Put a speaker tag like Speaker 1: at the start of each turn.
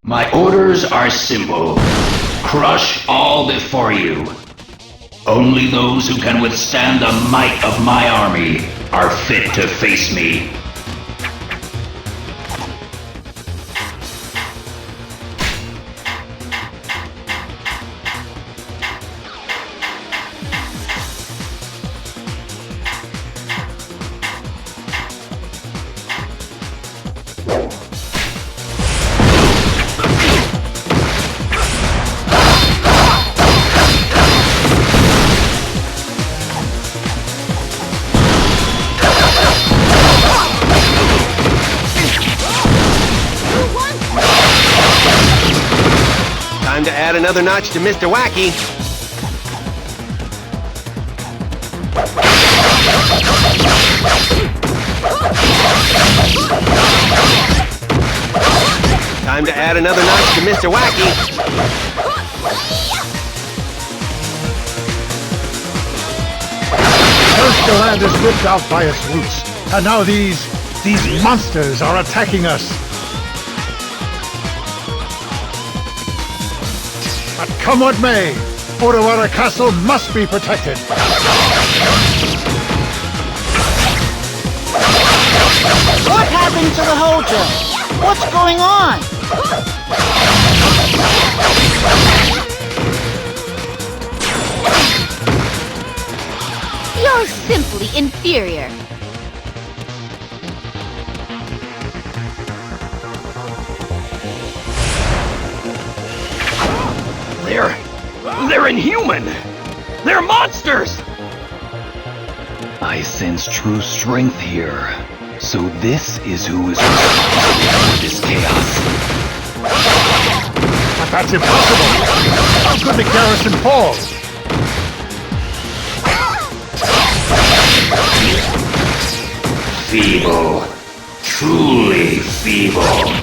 Speaker 1: My orders are simple. Crush all before you. Only those who can withstand the might of my army are fit to face me.
Speaker 2: Time to add another notch to Mr. Wacky. Time to add another notch to Mr. Wacky.
Speaker 3: First the land is ripped out by its roots, and now these monsters are attacking us. But come what may, Odawara Castle must be protected.
Speaker 4: What happened to the Hojo? What's going on?
Speaker 5: You're simply inferior.
Speaker 6: They're inhuman! They're monsters! I sense true strength here. So this is who is responsible for this chaos.
Speaker 3: But that's impossible! How could the garrison fall?
Speaker 1: Feeble. Truly feeble.